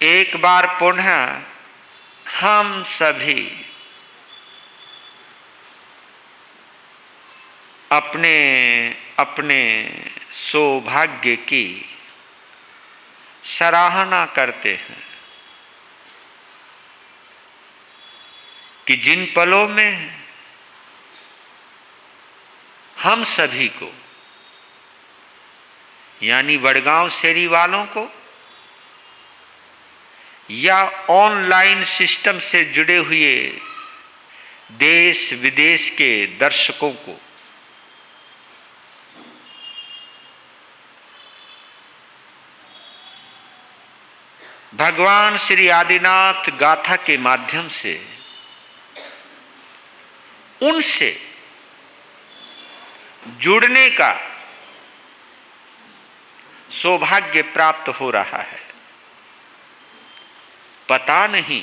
एक बार पुनः हम सभी अपने अपने सौभाग्य की सराहना करते हैं कि जिन पलों में हम सभी को, यानी वडगांव शेरी वालों को या ऑनलाइन सिस्टम से जुड़े हुए देश विदेश के दर्शकों को भगवान श्री आदिनाथ गाथा के माध्यम से उनसे जुड़ने का सौभाग्य प्राप्त हो रहा है। पता नहीं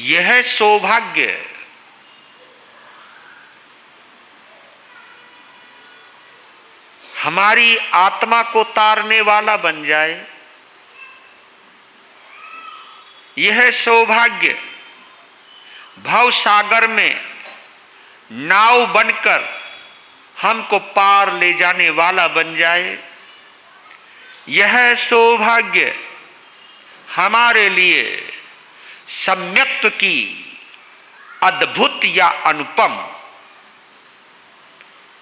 यह सौभाग्य हमारी आत्मा को तारने वाला बन जाए, यह सौभाग्य भव सागर में नाव बनकर हमको पार ले जाने वाला बन जाए, यह सौभाग्य हमारे लिए सम्यक्त की अद्भुत या अनुपम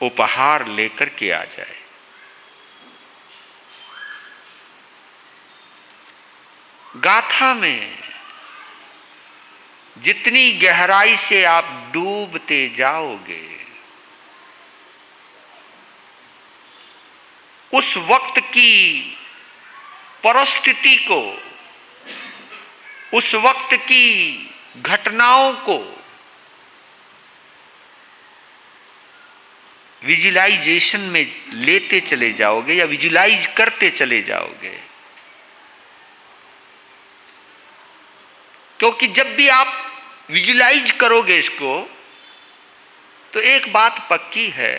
उपहार लेकर के आ जाए। गाथा में जितनी गहराई से आप डूबते जाओगे, उस वक्त की परिस्थिति को, उस वक्त की घटनाओं को विजुलाइजेशन में लेते चले जाओगे या विजुलाइज करते चले जाओगे। क्योंकि जब भी आप विजुलाइज करोगे इसको, तो एक बात पक्की है,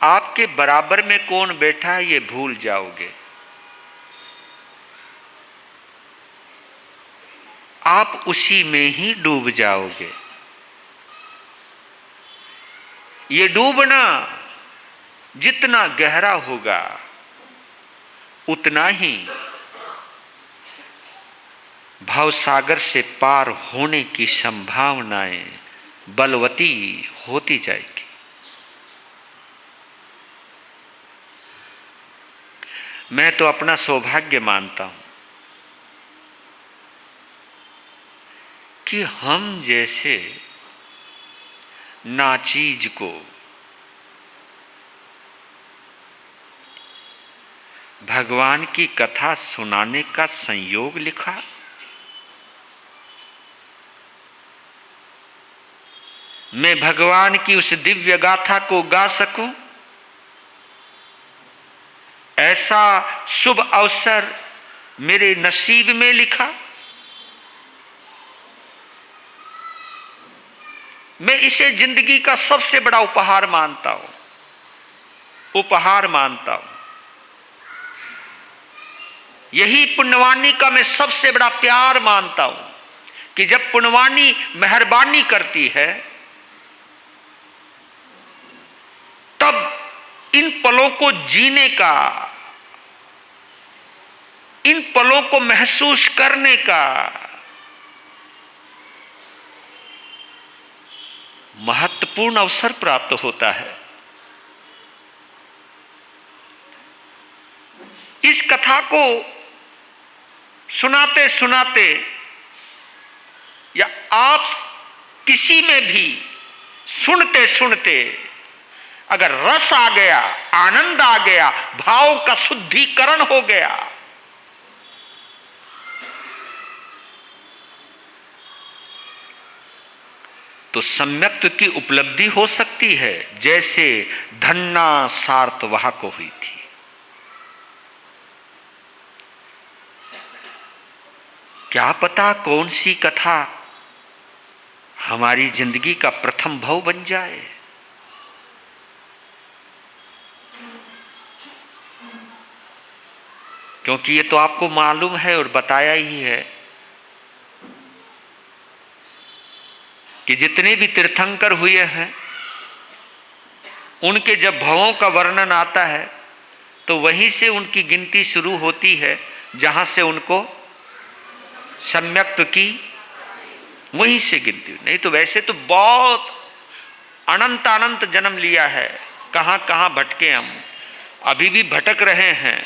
आपके बराबर में कौन बैठा है ये भूल जाओगे। आप उसी में ही डूब जाओगे। ये डूबना जितना गहरा होगा उतना ही भवसागर से पार होने की संभावनाएं बलवती होती जाएगी। मैं तो अपना सौभाग्य मानता हूं कि हम जैसे नाचीज को भगवान की कथा सुनाने का संयोग लिखा, मैं भगवान की उस दिव्य गाथा को गा सकूं, ऐसा शुभ अवसर मेरे नसीब में लिखा। मैं इसे जिंदगी का सबसे बड़ा उपहार मानता हूं, उपहार मानता हूं। यही पुण्यवानी का मैं सबसे बड़ा प्यार मानता हूं कि जब पुण्यवानी मेहरबानी करती है, तब इन पलों को जीने का, इन पलों को महसूस करने का महत्वपूर्ण अवसर प्राप्त होता है। इस कथा को सुनाते सुनाते या आप किसी में भी सुनते सुनते अगर रस आ गया, आनंद आ गया, भाव का शुद्धिकरण हो गया, तो सम्यक्त की उपलब्धि हो सकती है, जैसे धन्ना सार्तवाह को हुई थी। क्या पता कौन सी कथा हमारी जिंदगी का प्रथम भाव बन जाए। क्योंकि ये तो आपको मालूम है और बताया ही है कि जितने भी तीर्थंकर हुए हैं उनके जब भवों का वर्णन आता है तो वहीं से उनकी गिनती शुरू होती है, जहां से उनको सम्यक्त की वहीं से गिनती। नहीं तो वैसे तो बहुत अनंत अनंत जन्म लिया है, कहां कहां भटके हम, अभी भी भटक रहे हैं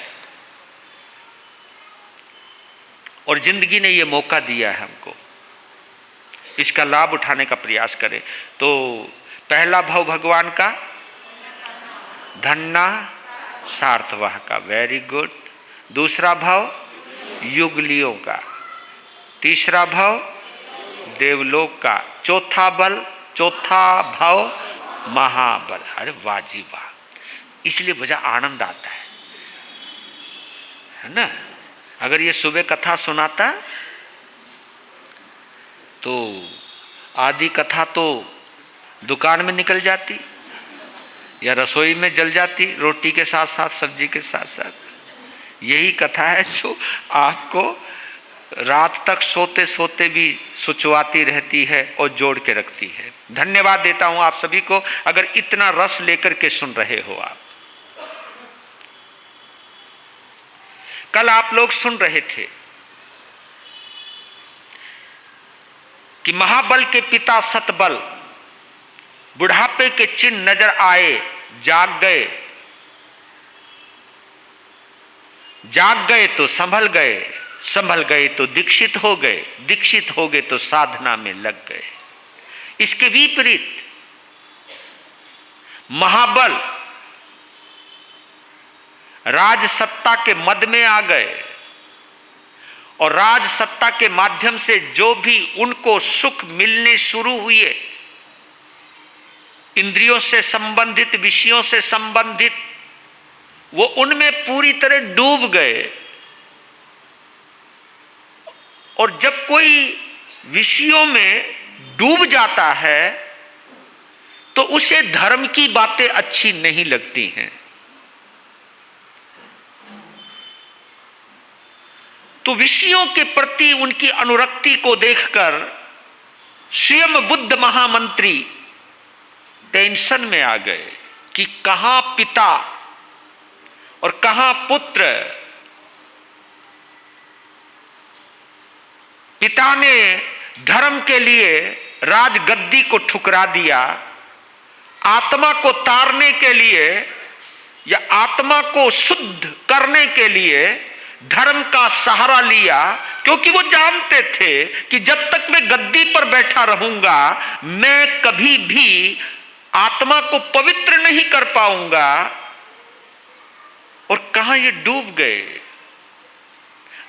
और जिंदगी ने ये मौका दिया है हमको, इसका लाभ उठाने का प्रयास करें। तो पहला भाव भगवान का धन्ना सार्थवाह का, वेरी गुड। दूसरा भाव युगलियों का, तीसरा भाव देवलोक का, चौथा भाव महाबल। अरे वाह जी वाह, इसलिए बड़ा आनंद आता है ना। अगर ये सुबह कथा सुनाता तो आधी कथा तो दुकान में निकल जाती या रसोई में जल जाती, रोटी के साथ साथ, सब्जी के साथ साथ। यही कथा है जो आपको रात तक सोते सोते भी सुचवाती रहती है और जोड़ के रखती है। धन्यवाद देता हूं आप सभी को, अगर इतना रस लेकर के सुन रहे हो आप। कल आप लोग सुन रहे थे कि महाबल के पिता सतबल बुढ़ापे के चिन्ह नजर आए, जाग गए तो संभल गए तो दीक्षित हो गए तो साधना में लग गए। इसके विपरीत महाबल राज सत्ता के मद में आ गए और राज सत्ता के माध्यम से जो भी उनको सुख मिलने शुरू हुए, इंद्रियों से संबंधित, विषयों से संबंधित, वो उनमें पूरी तरह डूब गए। और जब कोई विषयों में डूब जाता है तो उसे धर्म की बातें अच्छी नहीं लगती हैं। तो विषयों के प्रति उनकी अनुरक्ति को देखकर स्वयं बुद्ध महामंत्री टेंशन में आ गए कि कहां पिता और कहां पुत्र। पिता ने धर्म के लिए राजगद्दी को ठुकरा दिया, आत्मा को तारने के लिए या आत्मा को शुद्ध करने के लिए धर्म का सहारा लिया, क्योंकि वो जानते थे कि जब तक मैं गद्दी पर बैठा रहूंगा मैं कभी भी आत्मा को पवित्र नहीं कर पाऊंगा। और कहां ये डूब गए,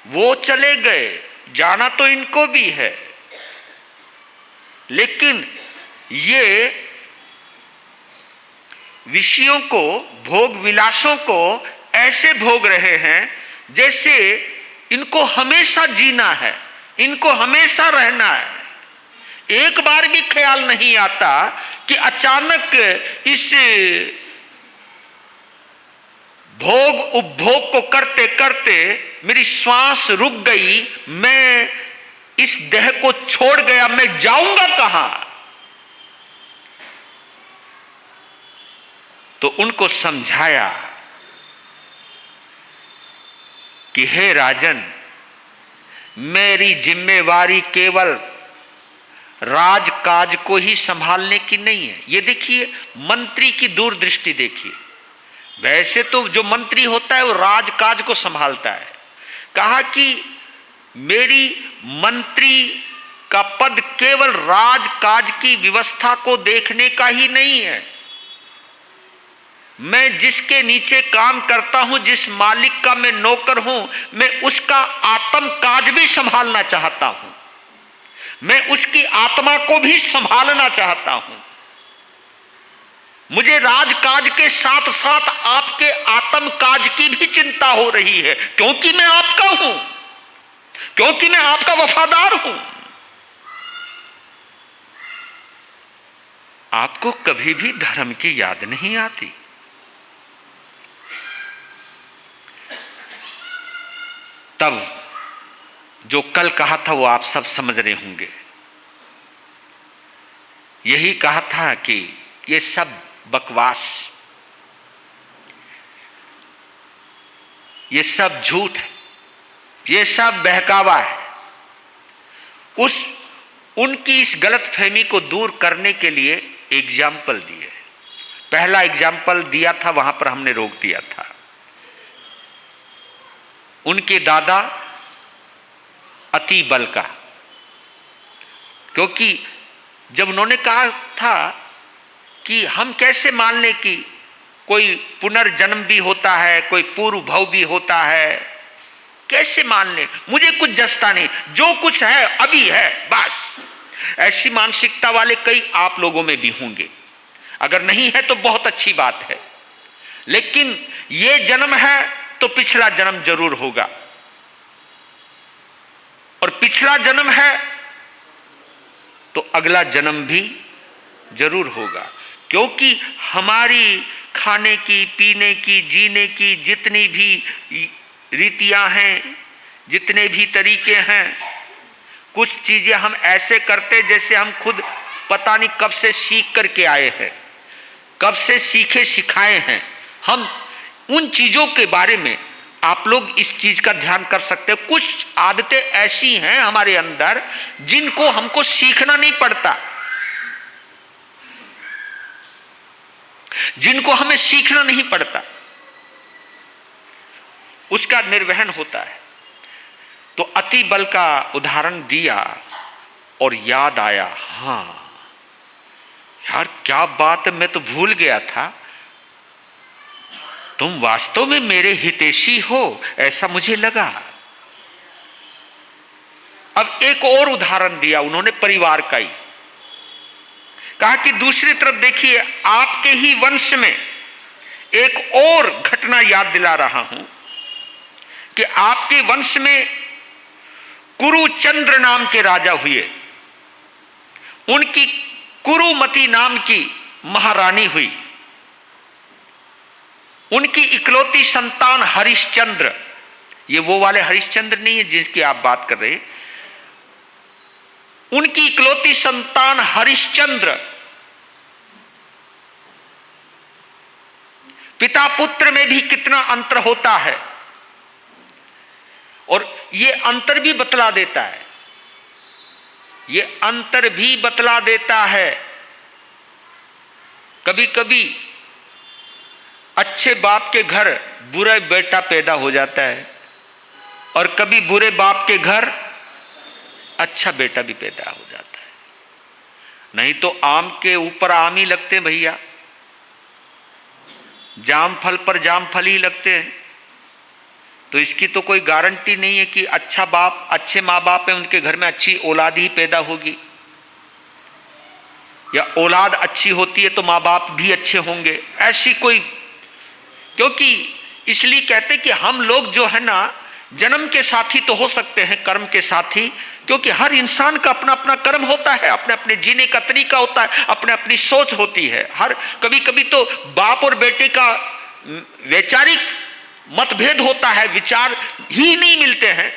वो चले गए, जाना तो इनको भी है, लेकिन ये विषयों को, भोग विलासों को ऐसे भोग रहे हैं जैसे इनको हमेशा जीना है, इनको हमेशा रहना है। एक बार भी ख्याल नहीं आता कि अचानक इस भोग उपभोग को करते करते मेरी श्वास रुक गई, मैं इस देह को छोड़ गया, मैं जाऊंगा कहां। तो उनको समझाया कि हे राजन, मेरी जिम्मेवारी केवल राजकाज को ही संभालने की नहीं है। ये देखिए मंत्री की दूरदृष्टि देखिए। वैसे तो जो मंत्री होता है वो राजकाज को संभालता है। कहा कि मेरी मंत्री का पद केवल राजकाज की व्यवस्था को देखने का ही नहीं है। मैं जिसके नीचे काम करता हूं, जिस मालिक का मैं नौकर हूं, मैं उसका आत्म काज भी संभालना चाहता हूं, मैं उसकी आत्मा को भी संभालना चाहता हूं। मुझे राजकाज के साथ साथ आपके आत्म काज की भी चिंता हो रही है, क्योंकि मैं आपका हूं, क्योंकि मैं आपका वफादार हूं। आपको कभी भी धर्म की याद नहीं आती। तब जो कल कहा था वो आप सब समझ रहे होंगे। यही कहा था कि ये सब बकवास, ये सब झूठ है, ये सब बहकावा है। उनकी इस गलतफहमी को दूर करने के लिए एग्जाम्पल दिए। पहला एग्जाम्पल दिया था, वहां पर हमने रोक दिया था। उनके दादा अति बल का, क्योंकि जब उन्होंने कहा था कि हम कैसे मान लें कि कोई पुनर्जन्म भी होता है, कोई पूर्व भव भी होता है, कैसे मान लें, मुझे कुछ जसता नहीं, जो कुछ है अभी है बस। ऐसी मानसिकता वाले कई आप लोगों में भी होंगे, अगर नहीं है तो बहुत अच्छी बात है। लेकिन ये जन्म है तो पिछला जन्म जरूर होगा, और पिछला जन्म है तो अगला जन्म भी जरूर होगा। क्योंकि हमारी खाने की, पीने की, जीने की जितनी भी रीतियां हैं, जितने भी तरीके हैं, कुछ चीजें हम ऐसे करते जैसे हम खुद पता नहीं कब से सीख करके आए हैं, कब से सीखे सिखाए हैं। हम उन चीजों के बारे में आप लोग इस चीज का ध्यान कर सकते हैं। कुछ आदतें ऐसी हैं हमारे अंदर जिनको हमको सीखना नहीं पड़ता, जिनको हमें सीखना नहीं पड़ता, उसका निर्वहन होता है। तो अति बल का उदाहरण दिया और याद आया, हाँ यार क्या बात है, मैं तो भूल गया था, तुम वास्तव में मेरे हितैषी हो, ऐसा मुझे लगा। अब एक और उदाहरण दिया उन्होंने परिवार का ही, कहा कि दूसरी तरफ देखिए, आपके ही वंश में एक और घटना याद दिला रहा हूं कि आपके वंश में कुरुचंद्र नाम के राजा हुए, उनकी कुरुमती नाम की महारानी हुई, उनकी इकलौती संतान हरिश्चंद्र, ये वो वाले हरिश्चंद्र नहीं है जिसकी आप बात कर रहे हैं, उनकी इकलौती संतान हरिश्चंद्र पिता पुत्र में भी कितना अंतर होता है, और ये अंतर भी बतला देता है, ये अंतर भी बतला देता है। कभी कभी अच्छे बाप के घर बुरा बेटा पैदा हो जाता है, और कभी बुरे बाप के घर अच्छा बेटा भी पैदा हो जाता है। नहीं तो आम के ऊपर आम ही लगते हैं भैया, जाम फल पर जाम फल ही लगते हैं। तो इसकी तो कोई गारंटी नहीं है कि अच्छा बाप, अच्छे माँ बाप है, उनके घर में अच्छी औलाद ही पैदा होगी, या औलाद अच्छी होती है तो माँ बाप भी अच्छे होंगे, ऐसी कोई। क्योंकि इसलिए कहते कि हम लोग जो है ना, जन्म के साथी तो हो सकते हैं, कर्म के साथी, क्योंकि हर इंसान का अपना अपना कर्म होता है, अपने अपने जीने का तरीका होता है, अपने अपनी सोच होती है। हर कभी कभी तो बाप और बेटे का वैचारिक मतभेद होता है, विचार ही नहीं मिलते हैं।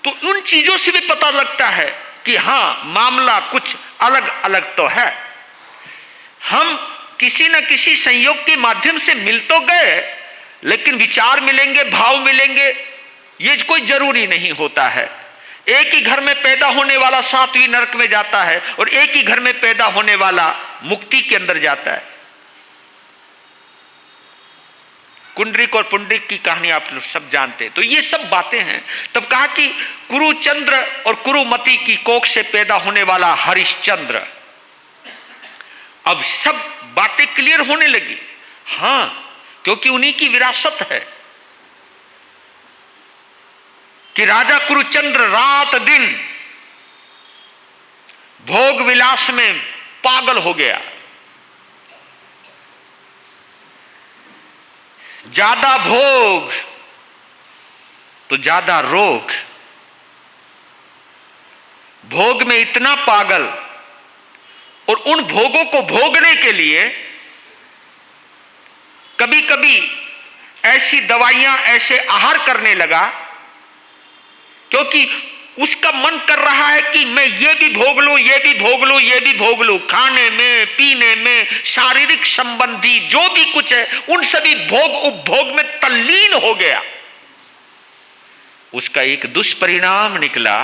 तो उन चीजों से भी पता लगता है कि हाँ, मामला कुछ अलग अलग तो है। हम किसी न किसी संयोग के माध्यम से मिल तो गए, लेकिन विचार मिलेंगे, भाव मिलेंगे, ये कोई जरूरी नहीं होता है। एक ही घर में पैदा होने वाला 7वीं नरक में जाता है, और एक ही घर में पैदा होने वाला मुक्ति के अंदर जाता है। कुंडरिक और पुंडरिक की कहानी आप लोग सब जानते हैं। तो ये सब बातें हैं। तब कहा कि कुरुचंद्र और कुरुमती की कोख से पैदा होने वाला हरिश्चंद्र। अब सब बातें क्लियर होने लगी, हाँ, क्योंकि उन्हीं की विरासत है कि राजा कुरुचंद्र रात दिन भोग विलास में पागल हो गया। ज्यादा भोग तो ज्यादा रोग। भोग में इतना पागल, और उन भोगों को भोगने के लिए कभी कभी ऐसी दवाइयां, ऐसे आहार करने लगा क्योंकि उसका मन कर रहा है कि मैं ये भी भोग लूं, ये भी भोग लूं, ये भी भोग लूं। खाने में, पीने में, शारीरिक संबंधी जो भी कुछ है उन सभी भोग उपभोग में तल्लीन हो गया। उसका एक दुष्परिणाम निकला,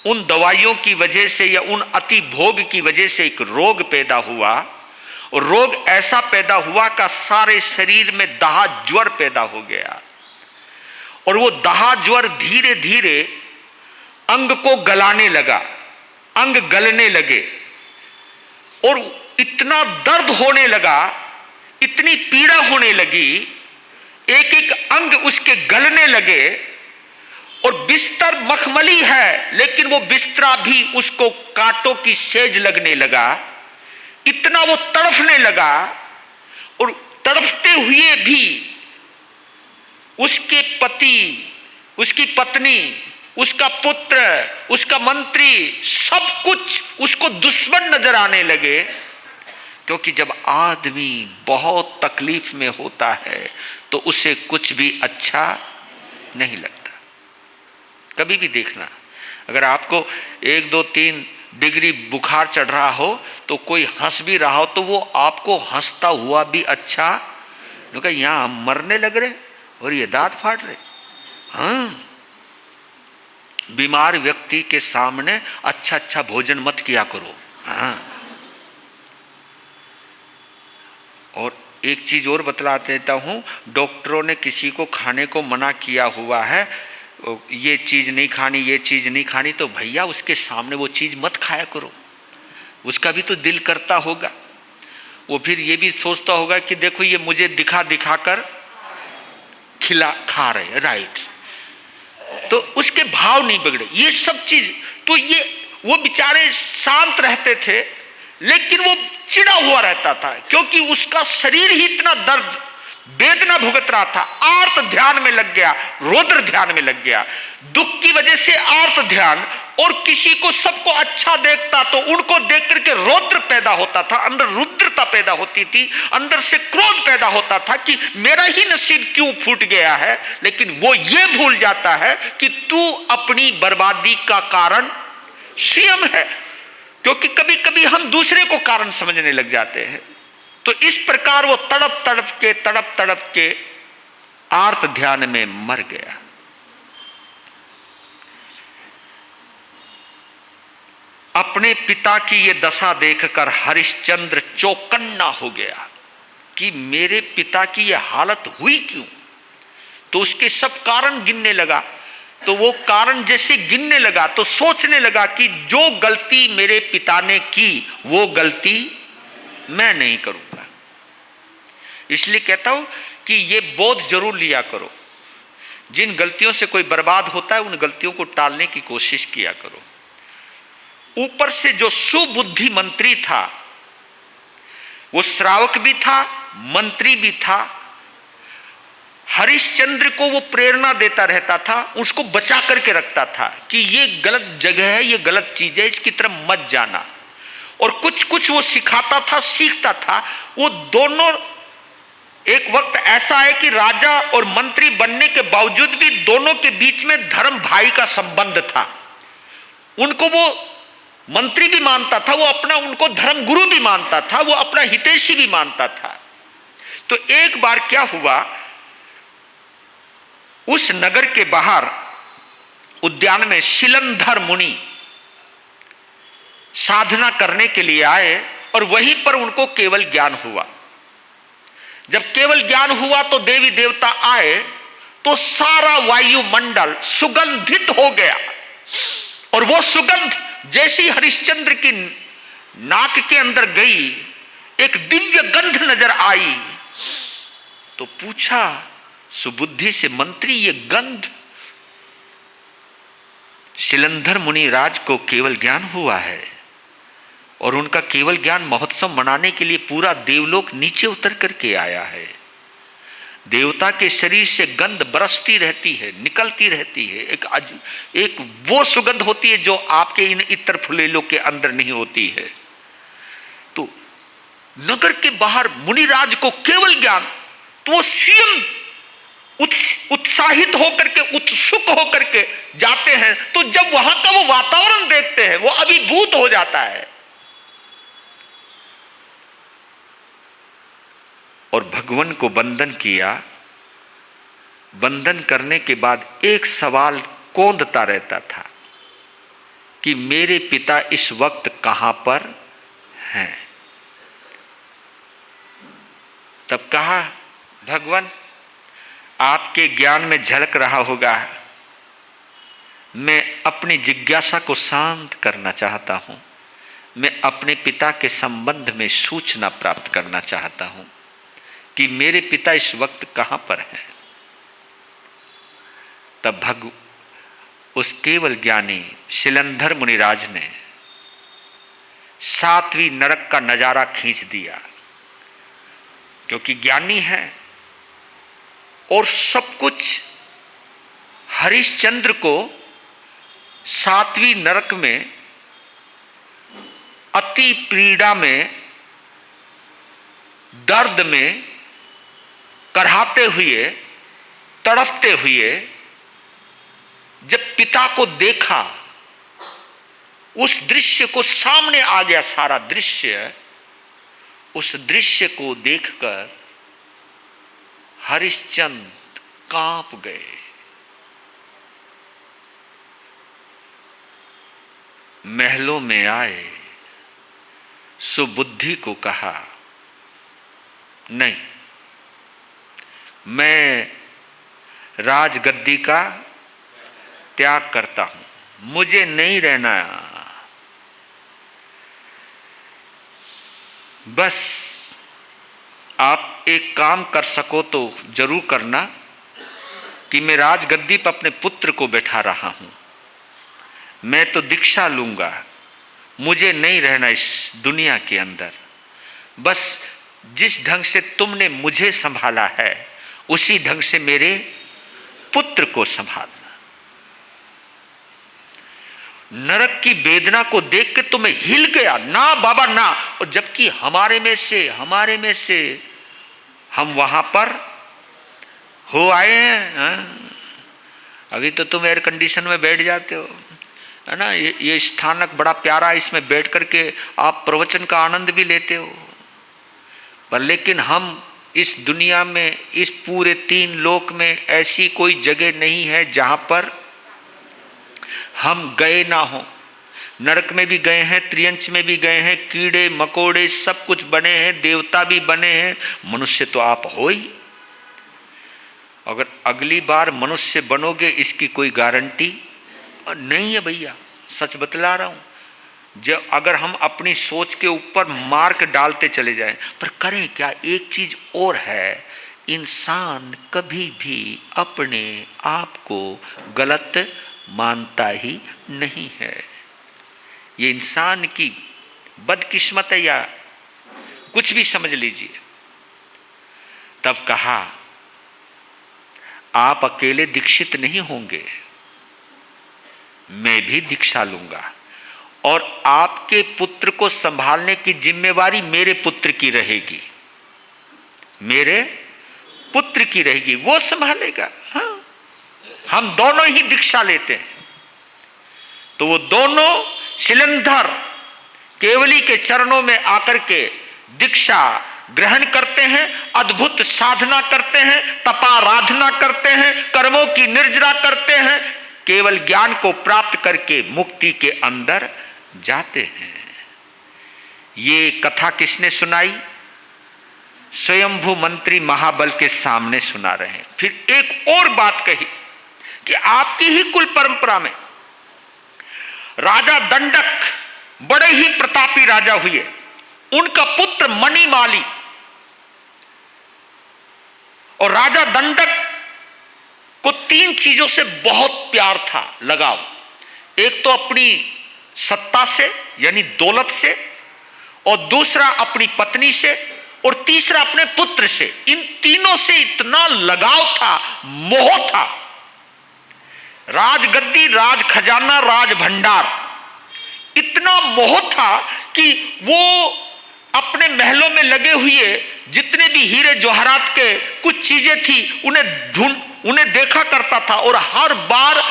उन दवाइयों की वजह से या उन अति भोग की वजह से एक रोग पैदा हुआ, और रोग ऐसा पैदा हुआ कि सारे शरीर में दाह ज्वर पैदा हो गया, और वो दाह ज्वर धीरे धीरे अंग को गलाने लगा, अंग गलने लगे, और इतना दर्द होने लगा, इतनी पीड़ा होने लगी, एक एक अंग उसके गलने लगे, और बिस्तर मखमली है लेकिन वो बिस्तरा भी उसको कांटों की सेज लगने लगा, इतना वो तड़फने लगा। और तड़फते हुए भी उसके पति, उसकी पत्नी, उसका पुत्र, उसका मंत्री, सब कुछ उसको दुश्मन नजर आने लगे। क्योंकि जब आदमी बहुत तकलीफ में होता है तो उसे कुछ भी अच्छा नहीं लगता। कभी भी देखना, अगर आपको 1, 2, 3 डिग्री बुखार चढ़ रहा हो तो कोई हंस भी रहा हो तो वो आपको हंसता हुआ भी अच्छा, क्योंकि यहां मरने लग रहे और ये दांत फाड़ रहे। हाँ, बीमार व्यक्ति के सामने अच्छा अच्छा भोजन मत किया करो। हाँ, और एक चीज और बतला देता हूं, डॉक्टरों ने किसी को खाने को मना किया हुआ है, ये चीज नहीं खानी, ये चीज नहीं खानी, तो भैया उसके सामने वो चीज मत खाया करो। उसका भी तो दिल करता होगा, वो फिर ये भी सोचता होगा कि देखो ये मुझे दिखा दिखा कर खा रहे, राइट, तो उसके भाव नहीं बिगड़े। ये सब चीज तो ये वो बेचारे शांत रहते थे लेकिन वो चिड़ा हुआ रहता था, क्योंकि उसका शरीर ही इतना दर्द वेदना भुगत रहा था। आर्त ध्यान में लग गया, रौद्र ध्यान में लग गया, दुख की वजह से आर्त ध्यान। और किसी को सबको अच्छा देखता तो उनको देख करके रौद्र पैदा होता था, अंदर रुद्रता पैदा होती थी, अंदर से क्रोध पैदा होता था कि मेरा ही नसीब क्यों फूट गया है। लेकिन वो ये भूल जाता है कि तू अपनी बर्बादी का कारण स्वयं है, क्योंकि कभी कभी हम दूसरे को कारण समझने लग जाते हैं। तो इस प्रकार वो तड़प तड़प के आर्त ध्यान में मर गया। अपने पिता की ये दशा देखकर हरिश्चंद्र चौकन्ना हो गया कि मेरे पिता की ये हालत हुई क्यों। तो उसके सब कारण गिनने लगा, तो वो कारण जैसे गिनने लगा तो सोचने लगा कि जो गलती मेरे पिता ने की वो गलती मैं नहीं करूंगा। इसलिए कहता हूं कि ये बोध जरूर लिया करो, जिन गलतियों से कोई बर्बाद होता है उन गलतियों को टालने की कोशिश किया करो। ऊपर से जो सुबुद्धि मंत्री था वो श्रावक भी था, मंत्री भी था। हरिश्चंद्र को वो प्रेरणा देता रहता था, उसको बचा करके रखता था कि ये गलत जगह है, ये गलत चीज है, इसकी तरफ मत जाना। और कुछ कुछ वो सिखाता था, सीखता था। वो दोनों, एक वक्त ऐसा है कि राजा और मंत्री बनने के बावजूद भी दोनों के बीच में धर्म भाई का संबंध था। उनको वो मंत्री भी मानता था, वो अपना उनको धर्म गुरु भी मानता था, वो अपना हितैषी भी मानता था। तो एक बार क्या हुआ, उस नगर के बाहर उद्यान में शिलंधर मुनि साधना करने के लिए आए और वहीं पर उनको केवल ज्ञान हुआ। जब केवल ज्ञान हुआ तो देवी देवता आए तो सारा वायुमंडल सुगंधित हो गया, और वो सुगंध जैसी हरिश्चंद्र की नाक के अंदर गई, एक दिव्य गंध नजर आई। तो पूछा सुबुद्धि से, मंत्री ये गंध? शिलंधर मुनि राज को केवल ज्ञान हुआ है और उनका केवल ज्ञान महोत्सव मनाने के लिए पूरा देवलोक नीचे उतर करके आया है। देवता के शरीर से गंध बरसती रहती है, निकलती रहती है, एक वो सुगंध होती है जो आपके इन इत्र फुलेलों के अंदर नहीं होती है। तो नगर के बाहर मुनिराज को केवल ज्ञान, तो वो स्वयं उत्साहित होकर के, उत्सुक होकर के जाते हैं तो जब वहां का वो वातावरण देखते हैं वो अभिभूत हो जाता है। और भगवान को वंदन किया। वंदन करने के बाद एक सवाल कौंधता रहता था कि मेरे पिता इस वक्त कहां पर हैं। तब कहा, भगवान आपके ज्ञान में झलक रहा होगा, मैं अपनी जिज्ञासा को शांत करना चाहता हूं, मैं अपने पिता के संबंध में सूचना प्राप्त करना चाहता हूं कि मेरे पिता इस वक्त कहां पर हैं। तब उस केवल ज्ञानी शिलंधर मुनिराज ने 7वीं नरक का नजारा खींच दिया, क्योंकि ज्ञानी है और सब कुछ हरिश्चंद्र को 7वीं नरक में अति पीड़ा में, दर्द में कराहते हुए, तड़पते हुए जब पिता को देखा, उस दृश्य को सामने आ गया, सारा दृश्य, उस दृश्य को देखकर हरिश्चंद्र कांप गए। महलों में आए, सुबुद्धि को कहा, नहीं, मैं राजगद्दी का त्याग करता हूं, मुझे नहीं रहना। बस आप एक काम कर सको तो जरूर करना कि मैं राजगद्दी पर अपने पुत्र को बैठा रहा हूं, मैं तो दीक्षा लूंगा, मुझे नहीं रहना इस दुनिया के अंदर। बस जिस ढंग से तुमने मुझे संभाला है उसी ढंग से मेरे पुत्र को संभालना। नरक की वेदना को देख के तो मैं हिल गया, ना बाबा ना। और जबकि हमारे में से हम वहां पर हो आए हैं। हाँ? अभी तो तुम एयर कंडीशन में बैठ जाते हो, है ना, ये स्थानक बड़ा प्यारा, इसमें बैठ करके आप प्रवचन का आनंद भी लेते हो। पर लेकिन हम इस दुनिया में, इस पूरे 3 लोक में ऐसी कोई जगह नहीं है जहां पर हम गए ना हो। नरक में भी गए हैं, त्रियंच में भी गए हैं, कीड़े मकोड़े सब कुछ बने हैं, देवता भी बने हैं, मनुष्य तो आप हो ही। अगर अगली बार मनुष्य बनोगे इसकी कोई गारंटी नहीं है भैया, सच बतला रहा हूं। जब अगर हम अपनी सोच के ऊपर मार्क डालते चले जाएं, पर करें क्या। एक चीज और है, इंसान कभी भी अपने आप को गलत मानता ही नहीं है। ये इंसान की बदकिस्मत है या कुछ भी समझ लीजिए। तब कहा, आप अकेले दीक्षित नहीं होंगे, मैं भी दीक्षा लूंगा और आपके पुत्र को संभालने की जिम्मेवारी मेरे पुत्र की रहेगी, मेरे पुत्र की रहेगी, वो संभालेगा। हाँ, हम दोनों ही दीक्षा लेते हैं। तो वो दोनों शिलंधर केवली के चरणों में आकर के दीक्षा ग्रहण करते हैं, अद्भुत साधना करते हैं, तपाराधना करते हैं, कर्मों की निर्जरा करते हैं, केवल ज्ञान को प्राप्त करके मुक्ति के अंदर जाते हैं। ये कथा किसने सुनाई? स्वयंभू मंत्री महाबल के सामने सुना रहे हैं। फिर एक और बात कही कि आपकी ही कुल परंपरा में राजा दंडक बड़े ही प्रतापी राजा हुए, उनका पुत्र मणिमाली, और राजा दंडक को 3 चीजों से बहुत प्यार था, लगाव। एक तो अपनी सत्ता से यानी दौलत से, और दूसरा अपनी पत्नी से, और तीसरा अपने पुत्र से। इन तीनों से इतना लगाव था, मोह था। राजगद्दी, राज खजाना, राज भंडार, इतना मोह था कि वो अपने महलों में लगे हुए जितने भी हीरे जवाहरात के कुछ चीजें थी उन्हें देखा करता था और हर बार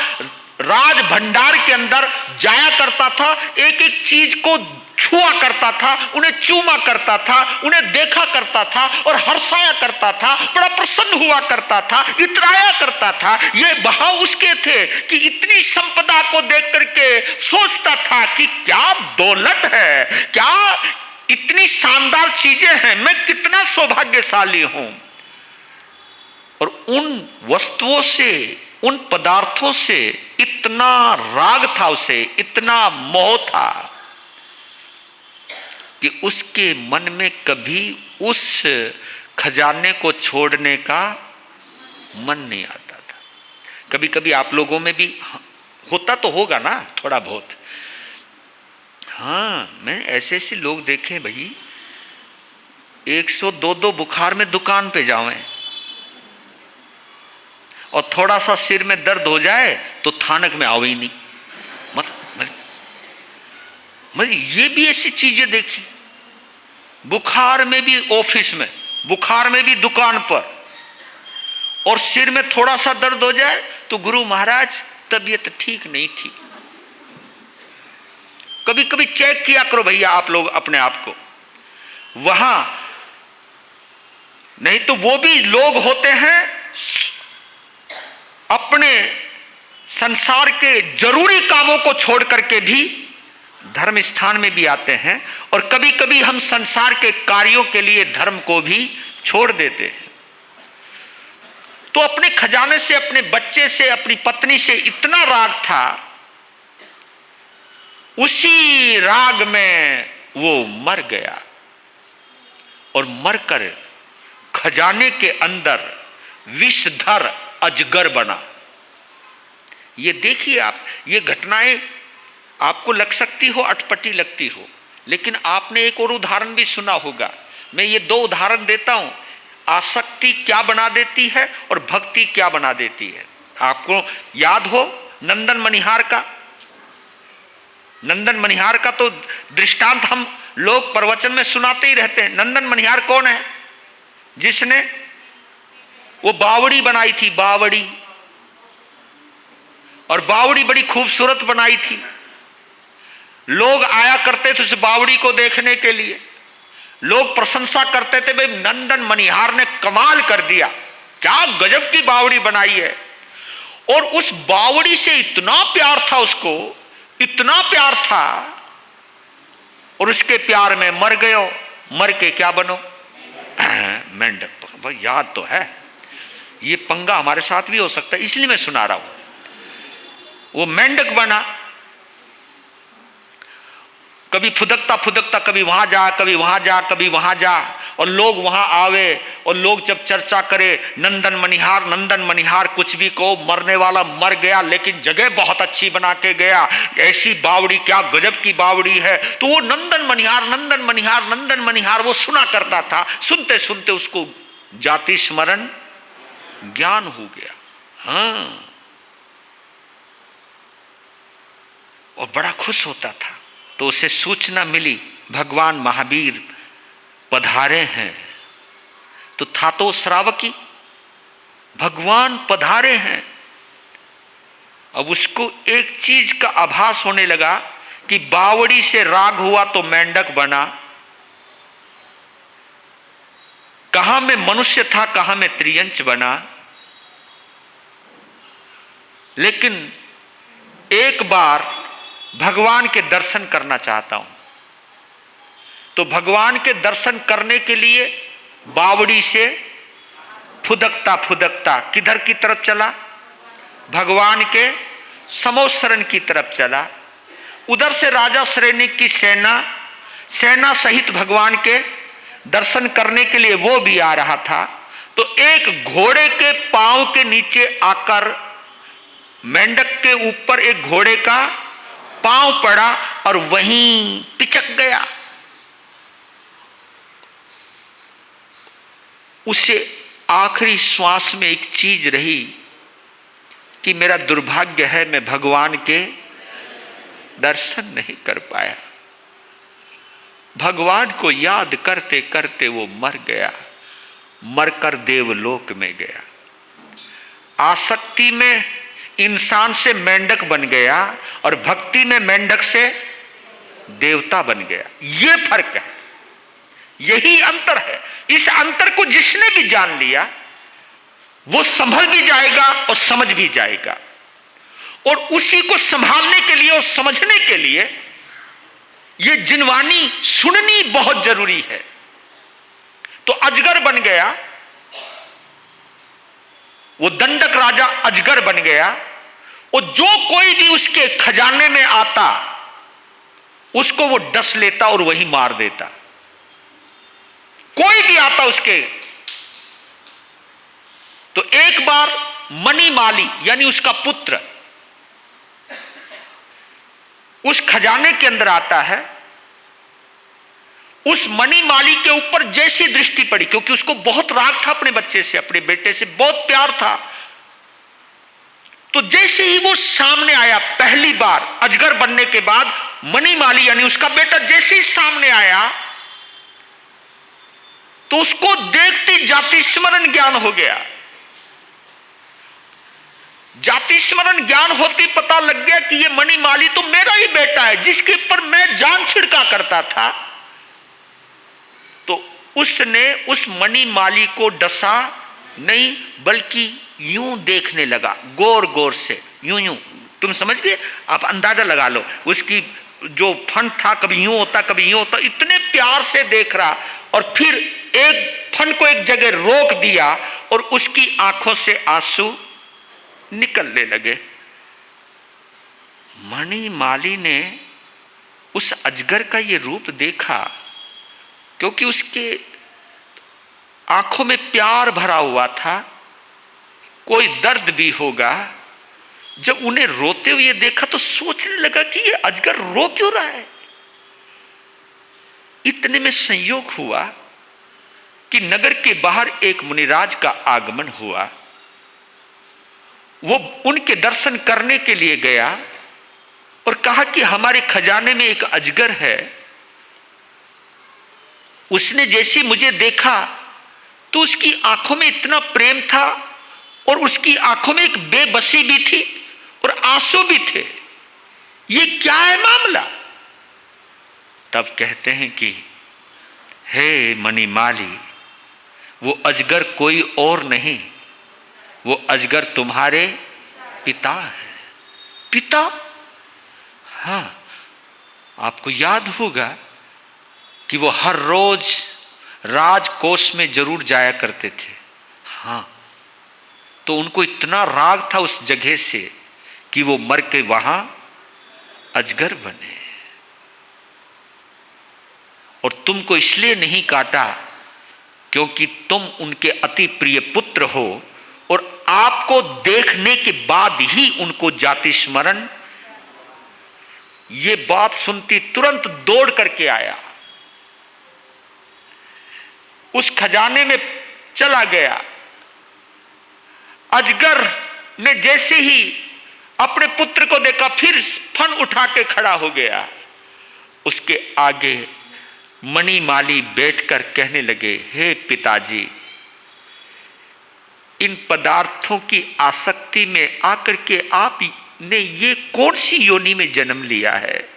राज भंडार के अंदर जाया करता था, एक एक चीज को छुआ करता था, उन्हें चूमा करता था, उन्हें देखा करता था और हर्षाया करता था, बड़ा प्रसन्न हुआ करता था, इतराया करता था। ये भाव उसके थे कि इतनी संपदा को देख करके सोचता था कि क्या दौलत है, क्या इतनी शानदार चीजें हैं, मैं कितना सौभाग्यशाली हूं। और उन वस्तुओं से, उन पदार्थों से इतना राग था उसे, इतना मोह था कि उसके मन में कभी उस खजाने को छोड़ने का मन नहीं आता था। कभी कभी आप लोगों में भी होता तो होगा ना थोड़ा बहुत। हाँ, मैं ऐसे ऐसे लोग देखे भाई, 102 बुखार में दुकान पे जावें और थोड़ा सा सिर में दर्द हो जाए तो थानक में आओ ही नहीं। मैं ये भी ऐसी चीजें देखी, बुखार में भी ऑफिस में, बुखार में भी दुकान पर, और सिर में थोड़ा सा दर्द हो जाए तो गुरु महाराज तबीयत ठीक नहीं थी। कभी कभी चेक किया करो भैया आप लोग अपने आप को वहां, नहीं तो वो भी लोग होते हैं अपने संसार के जरूरी कामों को छोड़ करके भी धर्म स्थान में भी आते हैं, और कभी कभी हम संसार के कार्यों के लिए धर्म को भी छोड़ देते हैं। तो अपने खजाने से, अपने बच्चे से, अपनी पत्नी से इतना राग था, उसी राग में वो मर गया और मरकर खजाने के अंदर विषधर अजगर बना। ये देखिए आप, ये घटनाएं आपको लग सकती हो अटपटी लगती हो, लेकिन आपने एक और उदाहरण भी सुना होगा। मैं ये 2 उदाहरण देता हूं, आसक्ति क्या बना देती है और भक्ति क्या बना देती है। आपको याद हो नंदन मनिहार का, नंदन मनिहार का तो दृष्टांत हम लोग प्रवचन में सुनाते ही रहते हैं। नंदन मनिहार कौन है? जिसने वो बावड़ी बनाई थी, बावड़ी, और बावड़ी बड़ी खूबसूरत बनाई थी। लोग आया करते थे उस बावड़ी को देखने के लिए, लोग प्रशंसा करते थे, भाई नंदन मनिहार ने कमाल कर दिया, क्या गजब की बावड़ी बनाई है। और उस बावड़ी से इतना प्यार था उसको, इतना प्यार था, और उसके प्यार में मर गए। मर के क्या बनो? मेंढक। भाई याद तो है, ये पंगा हमारे साथ भी हो सकता है, इसलिए मैं सुना रहा हूं। वो मेंढक बना, कभी फुदकता फुदकता कभी वहां जा, कभी वहां जा, कभी वहां जा, और लोग वहां आवे, और लोग जब चर्चा करे नंदन मनिहार कुछ भी कहो, मरने वाला मर गया लेकिन जगह बहुत अच्छी बना के गया, ऐसी बावड़ी, क्या गजब की बावड़ी है। तो वो नंदन मनिहार वो सुना करता था। सुनते सुनते उसको जाति स्मरण ज्ञान हो गया। हाँ, और बड़ा खुश होता था। तो उसे सूचना मिली भगवान महावीर पधारे हैं। तो था तो श्रावकी, भगवान पधारे हैं। अब उसको एक चीज का आभास होने लगा कि बावड़ी से राग हुआ तो मेंढक बना, कहां में मनुष्य था, कहां में त्रियंच बना। लेकिन एक बार भगवान के दर्शन करना चाहता हूं। तो भगवान के दर्शन करने के लिए बावड़ी से फुदकता फुदकता किधर की तरफ चला? भगवान के समोत्सरण की तरफ चला। उधर से राजा श्रेणिक की सेना सहित भगवान के दर्शन करने के लिए वो भी आ रहा था। तो एक घोड़े के पांव के नीचे आकर मेंढक के ऊपर एक घोड़े का पांव पड़ा और वहीं पिचक गया। उसे आखिरी श्वास में एक चीज रही कि मेरा दुर्भाग्य है, मैं भगवान के दर्शन नहीं कर पाया। भगवान को याद करते करते वो मर गया, मरकर देवलोक में गया। आसक्ति में इंसान से मेंढक बन गया और भक्ति में मेंढक से देवता बन गया। यह फर्क है, यही अंतर है। इस अंतर को जिसने भी जान लिया वो संभल भी जाएगा और समझ भी जाएगा। और उसी को संभालने के लिए और समझने के लिए ये जिनवानी सुननी बहुत जरूरी है। तो अजगर बन गया, वो दंडक राजा अजगर बन गया, और जो कोई भी उसके खजाने में आता उसको वो डस लेता और वही मार देता। कोई भी आता उसके। तो एक बार मणिमाली यानी उसका पुत्र उस खजाने के अंदर आता है। उस मणिमाली के ऊपर जैसी दृष्टि पड़ी, क्योंकि उसको बहुत राग था अपने बच्चे से, अपने बेटे से बहुत प्यार था, तो जैसे ही वो सामने आया पहली बार अजगर बनने के बाद, मणिमाली यानी उसका बेटा जैसे ही सामने आया तो उसको देखते जाति स्मरण ज्ञान हो गया। जाति स्मरण ज्ञान होती पता लग गया कि ये मणिमाली तो मेरा ही बेटा है, जिसके ऊपर मैं जान छिड़का करता था। तो उसने उस मणिमाली को डसा नहीं, बल्कि यूं देखने लगा, गौर गौर से, यूं यूं। तुम समझ गए? आप अंदाजा लगा लो, उसकी जो फन था कभी यूं होता कभी यूं होता, इतने प्यार से देख रहा, और फिर एक फन को एक जगह रोक दिया और उसकी आंखों से आंसू निकलने लगे। मणिमाली ने उस अजगर का ये रूप देखा, क्योंकि उसके आंखों में प्यार भरा हुआ था, कोई दर्द भी होगा। जब उन्हें रोते हुए देखा तो सोचने लगा कि ये अजगर रो क्यों रहा है। इतने में संयोग हुआ कि नगर के बाहर एक मुनिराज का आगमन हुआ। वो उनके दर्शन करने के लिए गया और कहा कि हमारे खजाने में एक अजगर है। उसने जैसे मुझे देखा तो उसकी आंखों में इतना प्रेम था और उसकी आंखों में एक बेबसी भी थी और आंसू भी थे। ये क्या है मामला? तब कहते हैं कि हे मणिमाली, वो अजगर कोई और नहीं, वो अजगर तुम्हारे पिता है। पिता? हाँ, आपको याद होगा कि वो हर रोज राजकोष में जरूर जाया करते थे। हाँ, तो उनको इतना राग था उस जगह से कि वो मर के वहां अजगर बने। और तुमको इसलिए नहीं काटा क्योंकि तुम उनके अति प्रिय पुत्र हो, और आपको देखने के बाद ही उनको जाति स्मरण। ये बात सुनती तुरंत दौड़ करके आया, उस खजाने में चला गया। अजगर ने जैसे ही अपने पुत्र को देखा फिर फन उठा के खड़ा हो गया। उसके आगे मणिमाली बैठकर कहने लगे, हे पिताजी, इन पदार्थों की आसक्ति में आकर के आपने ये कौन सी योनि में जन्म लिया है?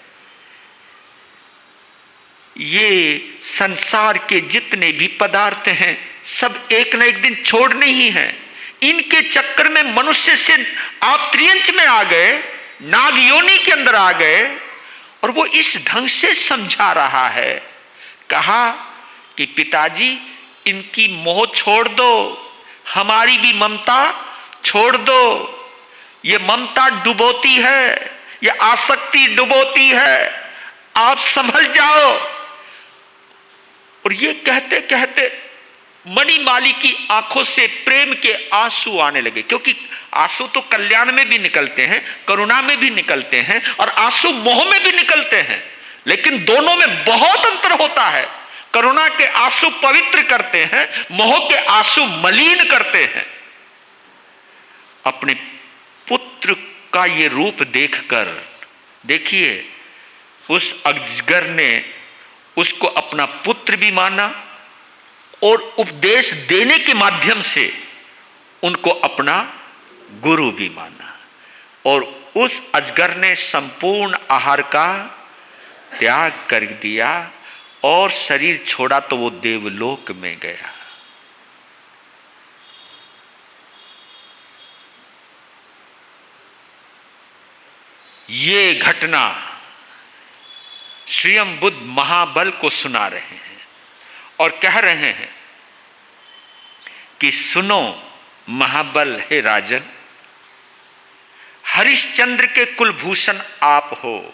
ये संसार के जितने भी पदार्थ हैं सब एक न एक दिन छोड़ने ही हैं। इनके चक्कर में मनुष्य से आप त्रियंच में आ गए, नाग योनि के अंदर आ गए, और वो इस ढंग से समझा रहा है। कहा कि पिताजी, इनकी मोह छोड़ दो, हमारी भी ममता छोड़ दो। ये ममता डुबोती है, ये आसक्ति डुबोती है, आप संभल जाओ। और ये कहते कहते मणिमाली की आंखों से प्रेम के आंसू आने लगे, क्योंकि आंसू तो कल्याण में भी निकलते हैं, करुणा में भी निकलते हैं, और आंसू मोह में भी निकलते हैं, लेकिन दोनों में बहुत अंतर होता है। करुणा के आंसू पवित्र करते हैं, मोह के आंसू मलिन करते हैं। अपने पुत्र का ये रूप देखकर देखिए, उस अजगर ने उसको अपना पुत्र भी माना और उपदेश देने के माध्यम से उनको अपना गुरु भी माना। और उस अजगर ने संपूर्ण आहार का त्याग कर दिया और शरीर छोड़ा तो वो देवलोक में गया। ये घटना स्वयं बुद्ध महाबल को सुना रहे हैं और कह रहे हैं कि सुनो महाबल हे राजन, हरिश्चंद्र के कुलभूषण आप हो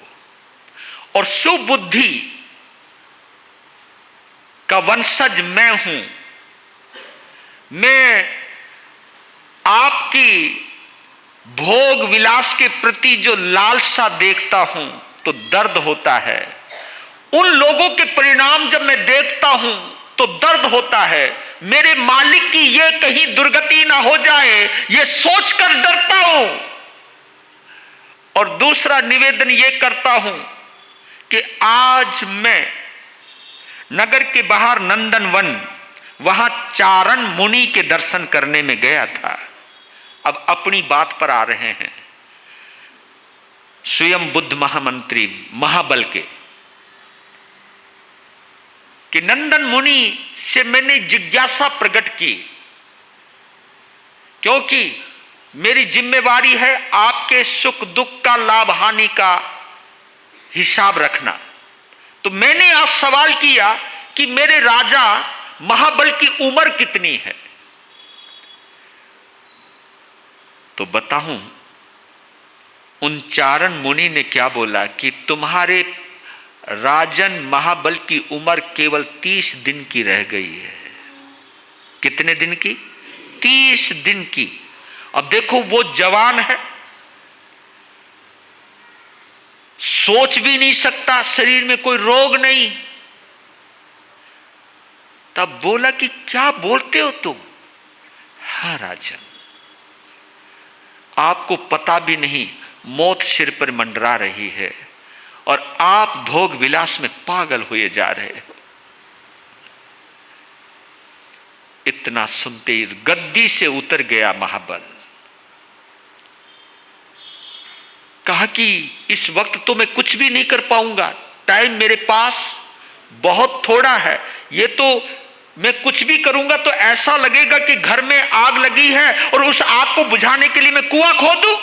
और सुबुद्धि का वंशज मैं हूं। मैं आपकी भोग विलास के प्रति जो लालसा देखता हूं तो दर्द होता है। उन लोगों के परिणाम जब मैं देखता हूं तो दर्द होता है। मेरे मालिक की ये कहीं दुर्गति ना हो जाए, ये सोचकर डरता हूं। और दूसरा निवेदन ये करता हूं कि आज मैं नगर के बाहर नंदनवन, वहां चारण मुनि के दर्शन करने में गया था। अब अपनी बात पर आ रहे हैं स्वयं बुद्ध महामंत्री महाबल के, कि नंदन मुनि से मैंने जिज्ञासा प्रकट की, क्योंकि मेरी जिम्मेवारी है आपके सुख दुख का, लाभ हानि का हिसाब रखना। तो मैंने आज सवाल किया कि मेरे राजा महाबल की उम्र कितनी है। तो बताऊं उन चारण मुनि ने क्या बोला कि तुम्हारे राजन महाबल की उम्र केवल 30 दिन की रह गई है। कितने दिन की? 30 दिन की। अब देखो वो जवान है, सोच भी नहीं सकता, शरीर में कोई रोग नहीं। तब बोला कि क्या बोलते हो तुम? हाँ राजन, आपको पता भी नहीं मौत सिर पर मंडरा रही है और आप भोग विलास में पागल हुए जा रहे हो। इतना सुनते ही गद्दी से उतर गया महाबल। कहा कि इस वक्त तो मैं कुछ भी नहीं कर पाऊंगा, टाइम मेरे पास बहुत थोड़ा है। ये तो मैं कुछ भी करूंगा तो ऐसा लगेगा कि घर में आग लगी है और उस आग को बुझाने के लिए मैं कुआं खोदूं।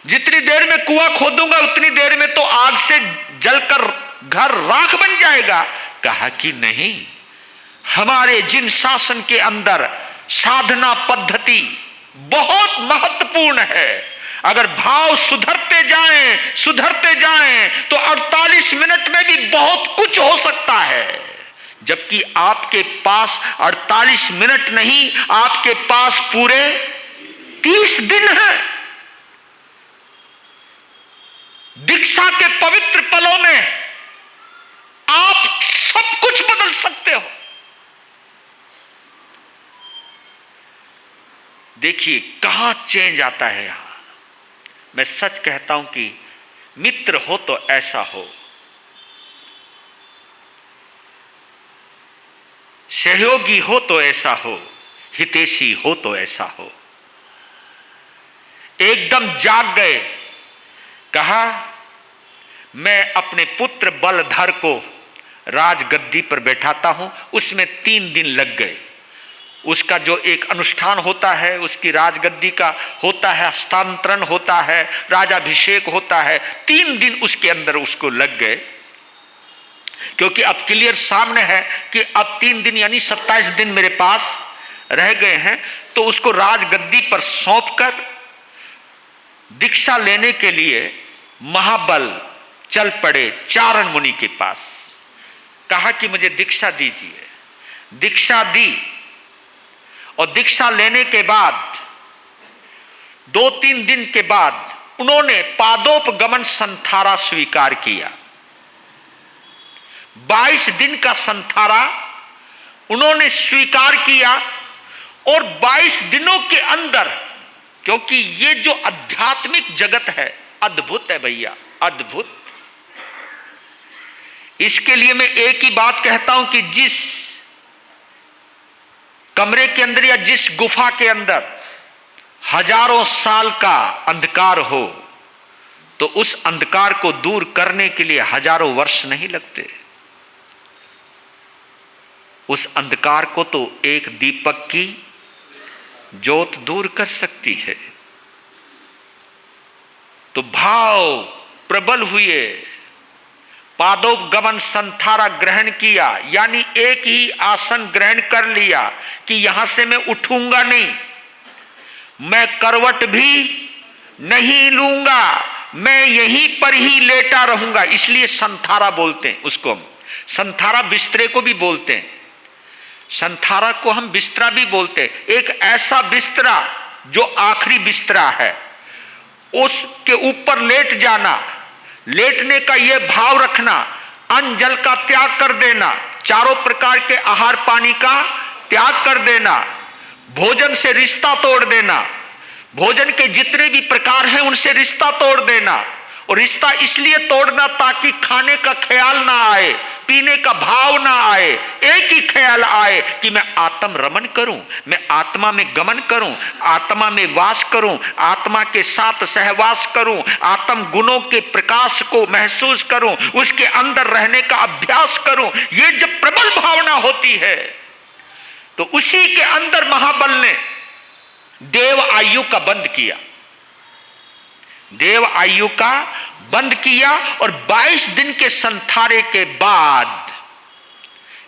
जितनी देर में कुआं खोदूंगा उतनी देर में तो आग से जलकर घर राख बन जाएगा। कहा कि नहीं, हमारे जिन शासन के अंदर साधना पद्धति बहुत महत्वपूर्ण है, अगर भाव सुधरते जाएं तो 48 मिनट में भी बहुत कुछ हो सकता है। जबकि आपके पास 48 मिनट नहीं, आपके पास पूरे 30 दिन है। दीक्षा के पवित्र पलों में आप सब कुछ बदल सकते हो। देखिए कहां चेंज आता है यहां। मैं सच कहता हूं कि मित्र हो तो ऐसा हो, सहयोगी हो तो ऐसा हो, हितैषी हो तो ऐसा हो। एकदम जाग गए। कहा मैं अपने पुत्र बलधर को राजगद्दी पर बैठाता हूं। उसमें 3 दिन लग गए। उसका जो एक अनुष्ठान होता है, उसकी राजगद्दी का होता है, हस्तांतरण होता है, राजाभिषेक होता है। 3 दिन उसके अंदर उसको लग गए, क्योंकि अब क्लियर सामने है कि अब 3 दिन यानी 27 दिन मेरे पास रह गए हैं। तो उसको राजगद्दी पर सौंपकर दीक्षा लेने के लिए महाबल चल पड़े चारण मुनि के पास। कहा कि मुझे दीक्षा दीजिए। दीक्षा दी और दीक्षा लेने के बाद 2-3 दिन के बाद उन्होंने पादोपगमन संथारा स्वीकार किया। 22 दिन का संथारा उन्होंने स्वीकार किया। और 22 दिनों के अंदर, क्योंकि ये जो आध्यात्मिक जगत है अद्भुत है भैया, अद्भुत। इसके लिए मैं एक ही बात कहता हूं कि जिस कमरे के अंदर या जिस गुफा के अंदर हजारों साल का अंधकार हो तो उस अंधकार को दूर करने के लिए हजारों वर्ष नहीं लगते। उस अंधकार को तो एक दीपक की ज्योत दूर कर सकती है। तो भाव प्रबल हुए, पादोपगमन संथारा ग्रहण किया, यानी एक ही आसन ग्रहण कर लिया कि यहां से मैं उठूंगा नहीं, मैं करवट भी नहीं लूंगा, मैं यहीं पर ही लेटा रहूंगा। इसलिए संथारा बोलते हैं उसको हम। संथारा बिस्तरे को भी बोलते हैं, संथारा को हम बिस्तरा भी बोलते हैं। एक ऐसा बिस्तरा जो आखिरी बिस्तरा है, उसके ऊपर लेट जाना, लेटने का यह भाव रखना, अन्न जल का त्याग कर देना, चारों प्रकार के आहार पानी का त्याग कर देना, भोजन से रिश्ता तोड़ देना, भोजन के जितने भी प्रकार हैं उनसे रिश्ता तोड़ देना। और रिश्ता इसलिए तोड़ना ताकि खाने का ख्याल ना आए, पीने का भाव ना आए, एक ही ख्याल आए कि मैं आत्म रमन करूं, मैं आत्मा में गमन करूं, आत्मा में वास करूं, आत्मा के साथ सहवास करूं, आत्म गुणों के प्रकाश को महसूस करूं, उसके अंदर रहने का अभ्यास करूं। ये जब प्रबल भावना होती है तो उसी के अंदर महाबल ने देव आयु का बंद किया, देव आयु का बंद किया। और 22 दिन के संथारे के बाद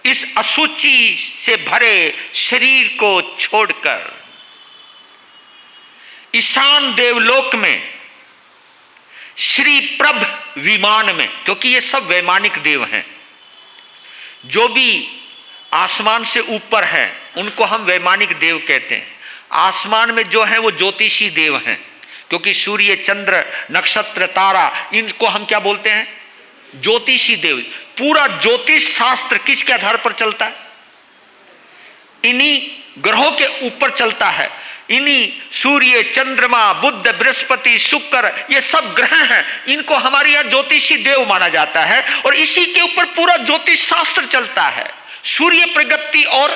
इस अशुचि से भरे शरीर को छोड़कर ईशान देवलोक में श्री प्रभ विमान में, क्योंकि ये सब वैमानिक देव हैं, जो भी आसमान से ऊपर हैं उनको हम वैमानिक देव कहते हैं। आसमान में जो है वो ज्योतिषी देव हैं, क्योंकि सूर्य चंद्र नक्षत्र तारा इनको हम क्या बोलते हैं, ज्योतिषी देव। पूरा ज्योतिष शास्त्र किसके आधार पर चलता है, इन्हीं ग्रहों के ऊपर चलता है। इन्हीं सूर्य चंद्रमा बुध बृहस्पति शुक्र ये सब ग्रह हैं, इनको हमारे यहाँ ज्योतिषी देव माना जाता है और इसी के ऊपर पूरा ज्योतिष शास्त्र चलता है। सूर्य प्रज्ञप्ति और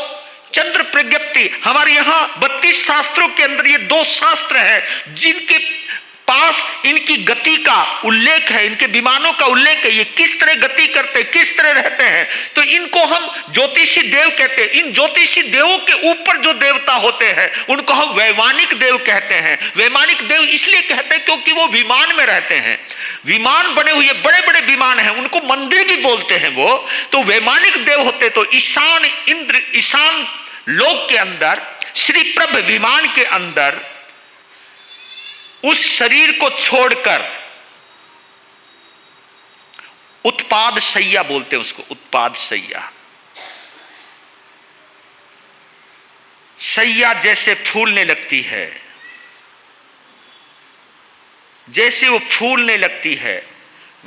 चंद्र प्रज्ञप्ति, हमारे यहाँ 32 शास्त्रों के अंदर ये 2 शास्त्र हैं जिनके पास इनकी गति का उल्लेख है, इनके विमानों का उल्लेख है, ये किस तरह गति करते हैं, किस तरह रहते हैं, तो इनको हम ज्योतिषी देव कहते हैं। इन ज्योतिषी देवों के ऊपर जो देवता होते हैं उनको हम वैमानिक देव कहते हैं। वैमानिक देव इसलिए कहते हैं क्योंकि वो विमान में रहते हैं, विमान बने हुए बड़े बड़े विमान हैं, उनको मंदिर भी बोलते हैं वो, तो वैमानिक देव होते। तो ईशान इंद्र, ईशान लोक के अंदर श्री प्रभ विमान के अंदर उस शरीर को छोड़कर उत्पाद सैया बोलते हैं उसको, उत्पाद सैया। सैया जैसे फूलने लगती है, जैसे वो फूलने लगती है,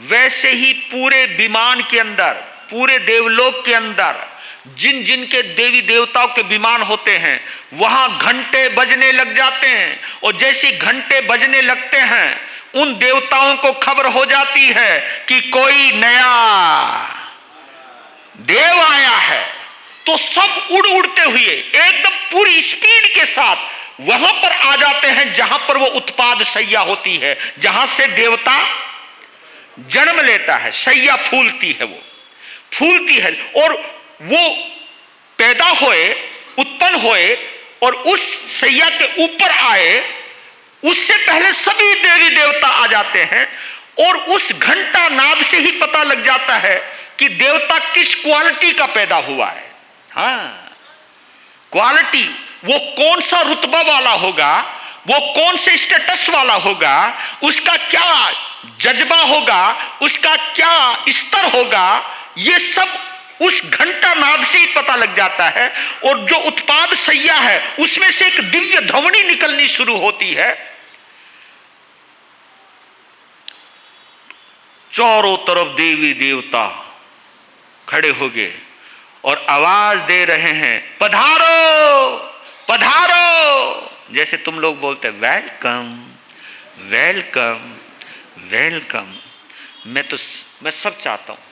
वैसे ही पूरे विमान के अंदर, पूरे देवलोक के अंदर जिन जिन के देवी देवताओं के विमान होते हैं वहां घंटे बजने लग जाते हैं। और जैसे घंटे बजने लगते हैं उन देवताओं को खबर हो जाती है कि कोई नया देव आया है, तो सब उड़ उड़ते हुए एकदम पूरी स्पीड के साथ वहां पर आ जाते हैं जहां पर वो उत्पाद सैया होती है, जहां से देवता जन्म लेता है। सैया फूलती है, वो फूलती है और वो पैदा होए, उत्पन्न होए और उस सैया के ऊपर आए, उससे पहले सभी देवी देवता आ जाते हैं और उस घंटा नाद से ही पता लग जाता है कि देवता किस क्वालिटी का पैदा हुआ है। हाँ, क्वालिटी, वो कौन सा रुतबा वाला होगा, वो कौन से स्टेटस वाला होगा, उसका क्या जज्बा होगा, उसका क्या स्तर होगा, ये सब उस घंटा नाद से ही पता लग जाता है। और जो उत्पाद सैया है उसमें से एक दिव्य ध्वनि निकलनी शुरू होती है, चारों तरफ देवी देवता खड़े हो गए और आवाज दे रहे हैं, पधारो पधारो। जैसे तुम लोग बोलते हैं वेलकम वेलकम वेलकम। मैं सब चाहता हूं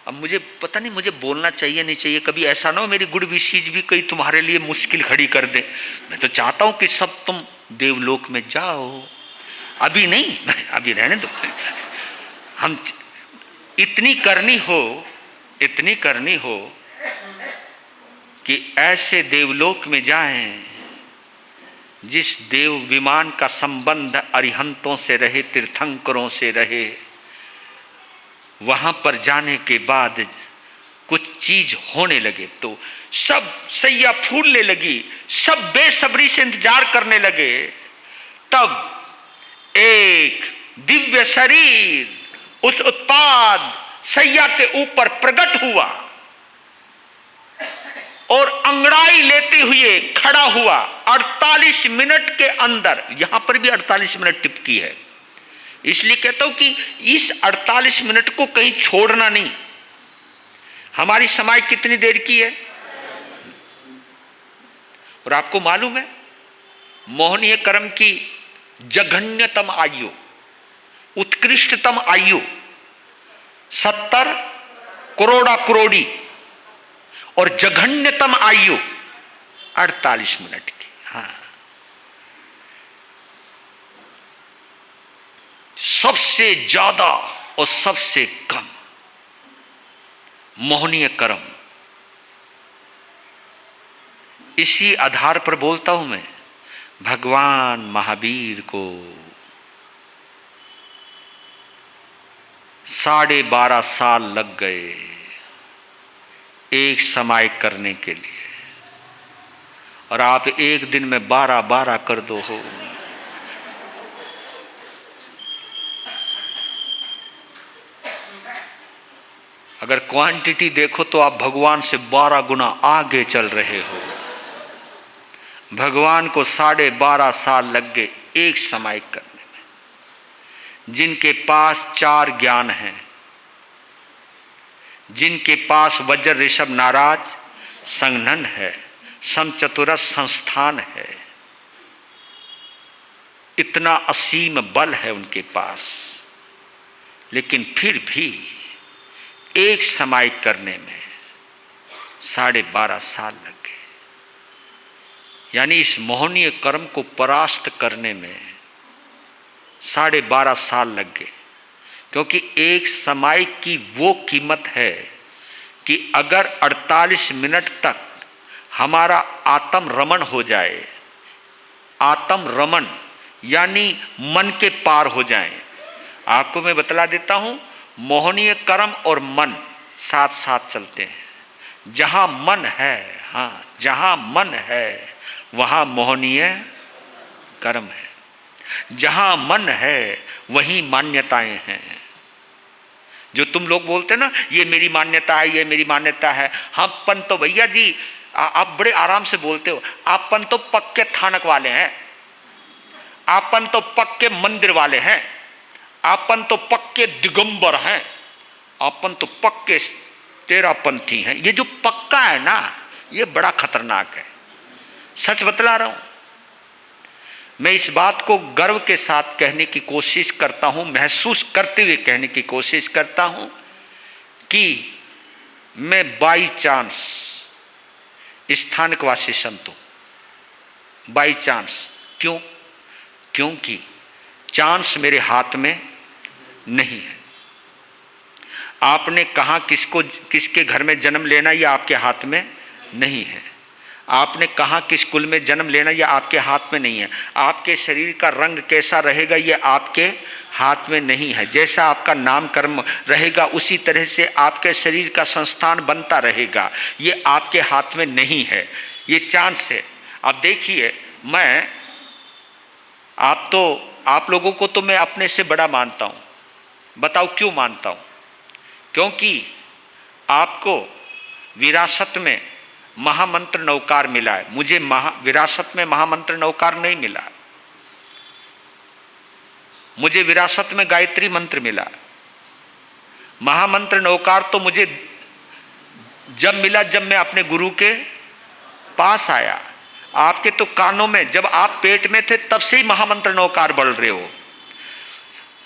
अब मुझे पता नहीं मुझे बोलना चाहिए नहीं चाहिए, कभी ऐसा ना हो मेरी गुड विशेष भी कहीं तुम्हारे लिए मुश्किल खड़ी कर दे। मैं तो चाहता हूं कि सब तुम देवलोक में जाओ, अभी नहीं, अभी रहने दो। हम इतनी करनी हो कि ऐसे देवलोक में जाएं जिस देव विमान का संबंध अरिहंतों से रहे, तीर्थंकरों से रहे। वहां पर जाने के बाद कुछ चीज होने लगे तो सब सैया फूलने लगी, सब बेसब्री से इंतजार करने लगे। तब एक दिव्य शरीर उस उत्पाद सैया के ऊपर प्रकट हुआ और अंगड़ाई लेते हुए खड़ा हुआ। 48 मिनट के अंदर, यहां पर भी 48 मिनट टिपकी है, इसलिए कहता हूं कि इस 48 मिनट को कहीं छोड़ना नहीं। हमारी समय कितनी देर की है? और आपको मालूम है मोहनीय कर्म की जघन्यतम आयु, उत्कृष्टतम आयु 70 करोड़ा करोड़ी और जघन्यतम आयु 48 मिनट की। हाँ, सबसे ज्यादा और सबसे कम मोहनीय कर्म। इसी आधार पर बोलता हूं मैं, भगवान महावीर को 12.5 साल लग गए एक समाय करने के लिए, और आप एक दिन में 12 कर दो हो। अगर क्वांटिटी देखो तो आप भगवान से 12 गुना आगे चल रहे हो। भगवान को 12.5 साल लग गए एक समय करने में। जिनके पास 4 ज्ञान हैं, जिनके पास वज्र ऋषभ नाराज संघनन है, समचतुरस संस्थान है, इतना असीम बल है उनके पास, लेकिन फिर भी एक समाय करने में 12.5 साल लग गए। यानी इस मोहनीय कर्म को परास्त करने में 12.5 साल लग गए। क्योंकि एक समाय की वो कीमत है कि अगर 48 मिनट तक हमारा आत्म रमण हो जाए, आत्म रमण यानी मन के पार हो जाए। आपको मैं बतला देता हूं, मोहनीय कर्म और मन साथ साथ चलते हैं। जहां मन है, हाँ, जहां मन है वहां मोहनीय कर्म है। जहां मन है वहीं मान्यताएं हैं। जो तुम लोग बोलते ना ये मेरी मान्यता है, ये मेरी मान्यता है, हमपन तो भैया जी आप बड़े आराम से बोलते हो, आपन तो पक्के थानक वाले हैं, आपन तो पक्के मंदिर वाले हैं, आपन तो पक्के दिगंबर हैं, आपन तो पक्के तेरापंथी हैं। ये जो पक्का है ना, ये बड़ा खतरनाक है। सच बतला रहा हूं। मैं इस बात को गर्व के साथ कहने की कोशिश करता हूं, महसूस करते हुए कहने की कोशिश करता हूं कि मैं बाई चांस स्थानिकवासी संत हूं। बाई चांस क्यों? क्योंकि चांस मेरे हाथ में नहीं है। आपने कहा किसको किसके घर में जन्म लेना, यह आपके हाथ में नहीं है। आपने कहा किस कुल में जन्म लेना, यह आपके हाथ में नहीं है। आपके शरीर का रंग कैसा रहेगा, यह आपके हाथ में नहीं है। जैसा आपका नाम कर्म रहेगा उसी तरह से आपके शरीर का संस्थान बनता रहेगा, ये आपके हाथ में नहीं है। ये चांस है। अब देखिए, मैं आप लोगों को तो मैं अपने से बड़ा मानता हूँ। बताओ क्यों मानता हूँ? क्योंकि आपको विरासत में महामंत्र नौकार मिला है, मुझे विरासत में महामंत्र नौकार नहीं मिला। मुझे विरासत में गायत्री मंत्र मिला। महामंत्र नौकार तो मुझे जब मिला जब मैं अपने गुरु के पास आया। आपके तो कानों में, जब आप पेट में थे तब से ही महामंत्र नौकार बढ़ रहे हो।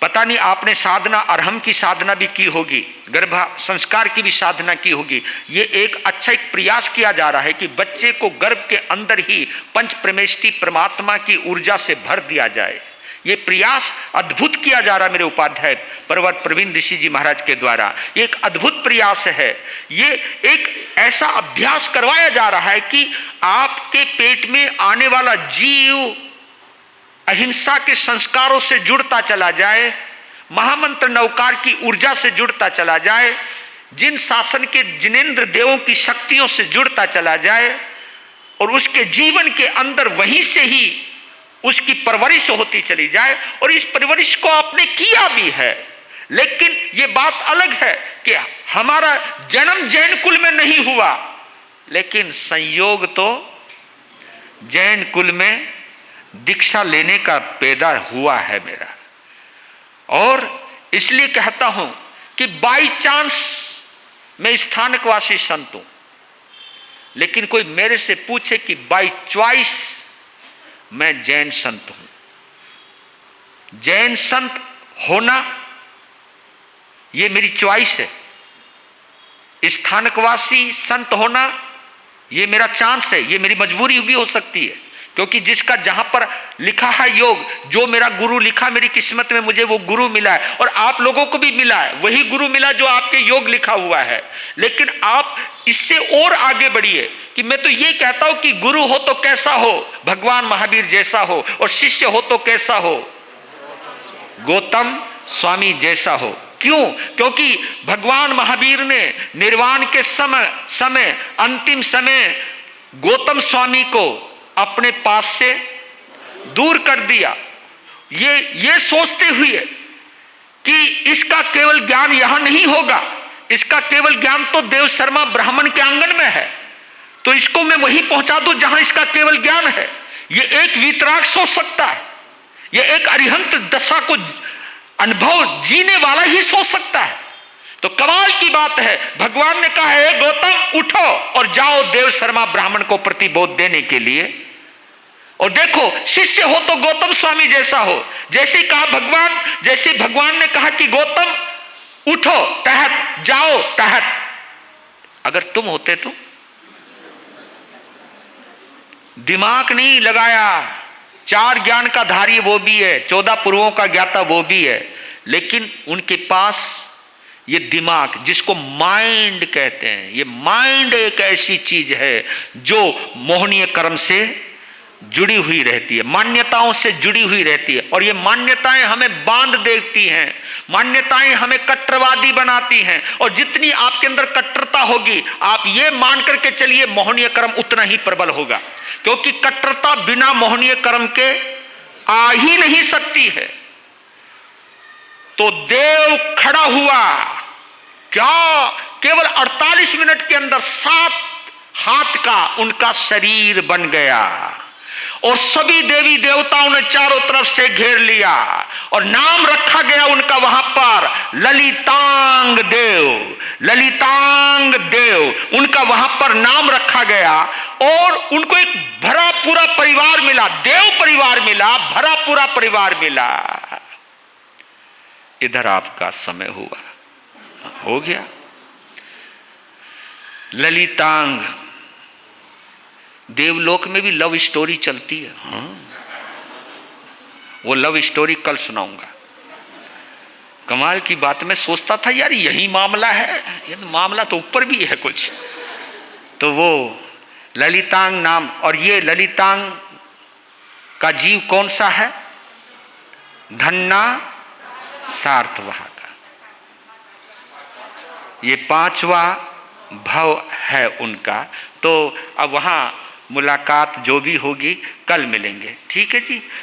पता नहीं आपने साधना अरहम की साधना भी की होगी, गर्भ संस्कार की भी साधना की होगी। ये एक अच्छा एक प्रयास किया जा रहा है कि बच्चे को गर्भ के अंदर ही पंच प्रमेष्टि परमात्मा की ऊर्जा से भर दिया जाए। ये प्रयास अद्भुत किया जा रहा है मेरे उपाध्याय पर्वत प्रवीण ऋषि जी महाराज के द्वारा। ये एक अद्भुत प्रयास है। ये एक ऐसा अभ्यास करवाया जा रहा है कि आपके पेट में आने वाला जीव अहिंसा के संस्कारों से जुड़ता चला जाए, महामंत्र नवकार की ऊर्जा से जुड़ता चला जाए, जिन शासन के जिनेंद्र देवों की शक्तियों से जुड़ता चला जाए, और उसके जीवन के अंदर वहीं से ही उसकी परवरिश होती चली जाए। और इस परवरिश को आपने किया भी है, लेकिन यह बात अलग है कि हमारा जन्म जैन कुल में नहीं हुआ, लेकिन संयोग तो जैन कुल में दीक्षा लेने का पैदा हुआ है मेरा। और इसलिए कहता हूं कि बाई चांस मैं स्थानकवासी संत हूं, लेकिन कोई मेरे से पूछे कि बाई चॉइस मैं जैन संत हूं। जैन संत होना यह मेरी चॉइस है, स्थानकवासी संत होना यह मेरा चांस है, यह मेरी मजबूरी भी हो सकती है। क्योंकि जिसका जहां पर लिखा है योग, जो मेरा गुरु लिखा मेरी किस्मत में, मुझे वो गुरु मिला है और आप लोगों को भी मिला है, वही गुरु मिला जो आपके योग लिखा हुआ है। लेकिन आप इससे और आगे बढ़िए कि मैं तो ये कहता हूं कि गुरु हो तो कैसा हो, भगवान महावीर जैसा हो, और शिष्य हो तो कैसा हो, गौतम स्वामी जैसा हो। क्यों? क्योंकि भगवान महावीर ने निर्वाण के समय अंतिम समय गौतम स्वामी को अपने पास से दूर कर दिया, ये सोचते हुए कि इसका केवल ज्ञान यहां नहीं होगा, इसका केवल ज्ञान तो देव शर्मा ब्राह्मण के आंगन में है, तो इसको मैं वहीं पहुंचा दूं जहां इसका केवल ज्ञान है। ये एक वीतराग सोच सकता है, ये एक अरिहंत दशा को अनुभव जीने वाला ही सोच सकता है। तो कमाल की बात है, भगवान ने कहा है गौतम उठो और जाओ देव शर्मा ब्राह्मण को प्रतिबोध देने के लिए। और देखो, शिष्य हो तो गौतम स्वामी जैसा हो। जैसे कहा भगवान, जैसे भगवान ने कहा कि गौतम उठो तहत जाओ तहत, अगर तुम होते तो दिमाग नहीं लगाया, 4 ज्ञान का धारी वो भी है, 14 पूर्वों का ज्ञाता वो भी है, लेकिन उनके पास ये दिमाग जिसको माइंड कहते हैं, ये माइंड एक ऐसी चीज है जो मोहनीय कर्म से जुड़ी हुई रहती है, मान्यताओं से जुड़ी हुई रहती है। और ये मान्यताएं हमें बांध देती हैं, मान्यताएं हमें कट्टरवादी बनाती हैं। और जितनी आपके अंदर कट्टरता होगी, आप ये मान करके चलिए मोहनीय कर्म उतना ही प्रबल होगा, क्योंकि कट्टरता बिना मोहनीय कर्म के आ ही नहीं सकती है। तो देव खड़ा हुआ, क्या केवल 48 मिनट के अंदर 7 हाथ का उनका शरीर बन गया, और सभी देवी देवताओं ने चारों तरफ से घेर लिया, और नाम रखा गया उनका वहां पर ललितांग देव। ललितांग देव उनका वहां पर नाम रखा गया, और उनको एक भरा पूरा परिवार मिला, देव परिवार मिला, भरा पूरा परिवार मिला। इधर आपका समय हुआ, हो गया। ललितांग देवलोक में भी लव स्टोरी चलती है। वो लव स्टोरी कल सुनाऊंगा। कमाल की बात, मैं सोचता था यार यही मामला है, ये मामला तो ऊपर भी है कुछ। तो वो ललितांग नाम, और ये ललितांग का जीव कौन सा है? धन्ना सार्थवाह का। ये 5वां भव है उनका। तो अब वहां मुलाकात जो भी होगी कल मिलेंगे, ठीक है जी।